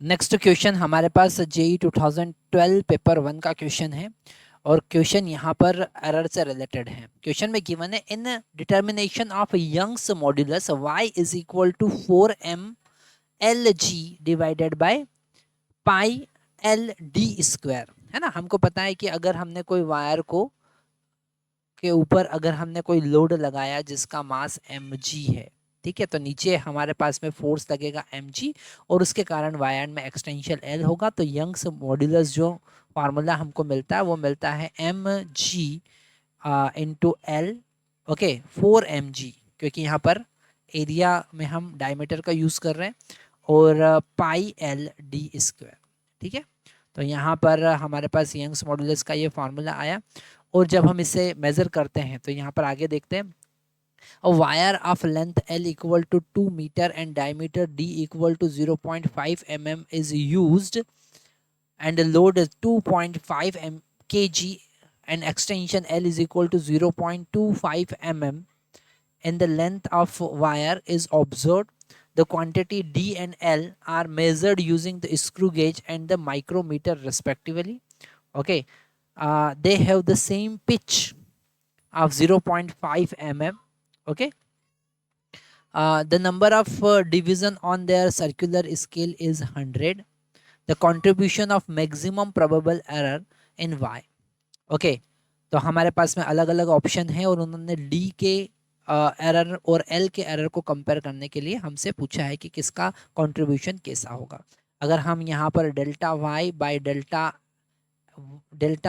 Next question हमारे पास JEE 2012 paper 1 का question है और क्वेश्चन यहाँ पर एरर से रिलेटेड है। क्वेश्चन में गिवन है in determination of young's modulus y is equal to 4m lg divided by pi L D square, है ना। हमको पता है कि अगर हमने कोई वायर को के ऊपर अगर हमने कोई लोड लगाया जिसका मास mg है, ठीक है, तो नीचे हमारे पास में फोर्स लगेगा mg और उसके कारण वायर में एक्सटेंशन L होगा। तो यंग्स मॉड्यूलस जो फार्मूला हमको मिलता है वो मिलता है mg into L, okay, 4mg, क्योंकि यहाँ पर एरिया में हम डायमीटर का यूज़ कर रहे हैं, और पाई एल डी स्क्वायर, ठीक है। तो यहाँ पर हमारे पास यंग्स मॉड्यूलस का ये फार्मूला आया और जब हम इसे मेज़र करते हैं तो यहाँ पर आगे देखते हैं a wire of length L equal to 2 meter and diameter D equal to 0.5 mm is used and the load is 2.5 kg and extension L is equal to 0.25 mm and the length of wire is observed. The quantity D and L are measured using the screw gauge and the micrometer respectively. Okay, they have the same pitch of 0.5 mm. Okay, the number of division on their circular scale is 100. The contribution of maximum probable error in y. Okay, तो हमारे पास में अलग अलग option है और उन्होंने D के error और एल के एरर को कंपेयर करने के लिए हमसे पूछा है कि किसका कंट्रीब्यूशन कैसा होगा। अगर हम यहाँ पर delta Y by delta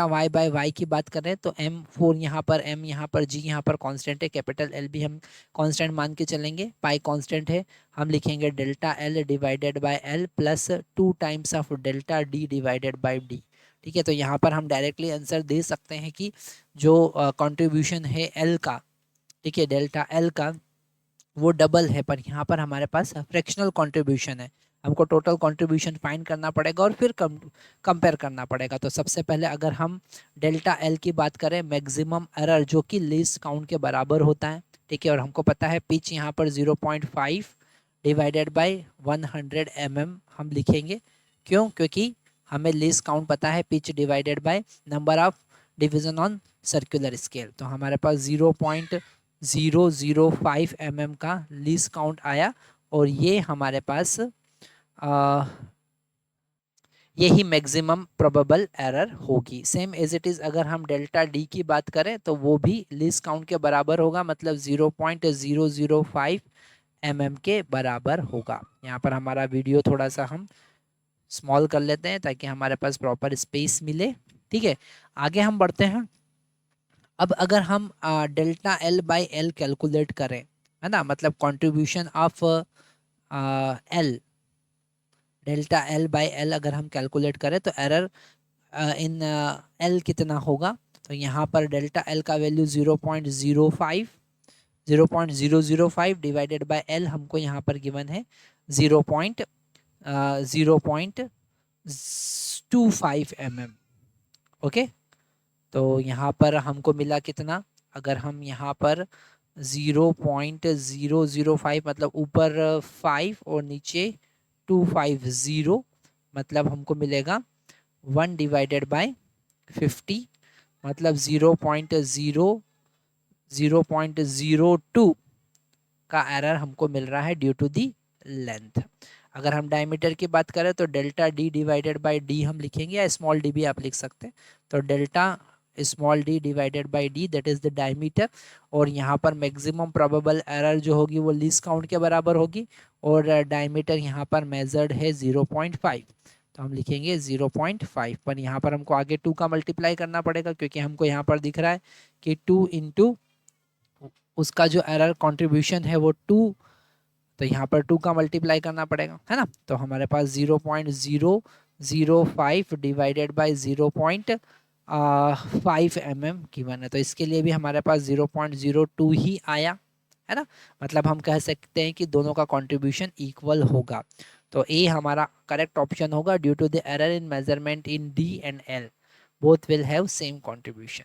Y by Y की बात कर रहे हैं तो m4 यहाँ पर, m यहाँ पर, g यहाँ पर कांस्टेंट है, कैपिटल L भी हम कांस्टेंट मान के चलेंगे, पाई कांस्टेंट है, हम लिखेंगे delta L divided by L plus 2 times of delta D divided by D, ठीक है। तो यहाँ पर हम डायरेक्टली आंसर दे सकते हैं कि जो कंट्रीब्यूशन है L का, ठीक है, डेल्टा L का वो डबल है, पर यहाँ पर हमारे पास फ्रैक्शनल कंट्रीब्यूशन है, हमको टोटल कंट्रीब्यूशन फाइंड करना पड़ेगा और फिर कंपेयर करना पड़ेगा। तो सबसे पहले अगर हम डेल्टा एल की बात करें, मैक्सिमम एरर जो कि लीस्ट काउंट के बराबर होता है, ठीक है, और हमको पता है पिच यहाँ पर 0.5 डिवाइडेड बाय 100 mm हम लिखेंगे। क्यों? क्योंकि हमें लीस्ट काउंट पता है, pitch divided by number of division on circular scale. तो हमारे पास 0.005 mm का लीस्ट काउंट आया और ये हमारे पास यही मैक्सिमम प्रोबेबल एरर होगी। सेम एज इट इज़ अगर हम डेल्टा डी की बात करें तो वो भी लीस्ट काउंट के बराबर होगा, मतलब 0.005 mm के बराबर होगा। यहाँ पर हमारा वीडियो थोड़ा सा हम स्मॉल कर लेते हैं ताकि हमारे पास प्रॉपर स्पेस मिले, ठीक है। आगे हम बढ़ते हैं। अब अगर हम delta L by L calculate करें, है ना, मतलब contribution of L, delta L by L अगर हम कैलकुलेट करें तो एरर इन एल कितना होगा। तो यहाँ पर डेल्टा एल का वैल्यू 0.005 डिवाइडेड बाय एल हमको यहाँ पर गिवन है 0.25 mm। ओके, तो यहाँ पर हमको मिला कितना, अगर हम यहाँ पर 0.005 मतलब ऊपर 5 और नीचे 250, मतलब हमको मिलेगा 1 डिवाइडेड बाय 50, मतलब 0.02 का एरर हमको मिल रहा है ड्यू टू दी लेंथ। अगर हम डायमीटर की बात करें तो delta D divided by D हम लिखेंगे, या स्मॉल डी भी आप लिख सकते हैं। तो delta small D divided by D that is the diameter, और यहाँ पर मैक्सिमम प्रोबेबल एरर जो होगी वो लीस्ट काउंट के बराबर होगी, और डायमीटर यहाँ पर मेजर्ड है 0.5, तो हम लिखेंगे 0.5। पर यहाँ पर हमको आगे 2 का मल्टीप्लाई करना पड़ेगा क्योंकि हमको यहाँ पर दिख रहा है कि 2 इंटू उसका जो एरर कंट्रीब्यूशन है वो 2, तो यहाँ पर 2 का मल्टीप्लाई करना पड़ेगा, है ना। तो हमारे पास 0.005 डिवाइडेड बाय 0.5 mm गिवन है, तो इसके लिए भी हमारे पास 0.02 ही आया, है ना। मतलब हम कह सकते हैं कि दोनों का कंट्रीब्यूशन इक्वल होगा। तो ए हमारा करेक्ट ऑप्शन होगा due to the error in measurement in D and L, both will have same contribution.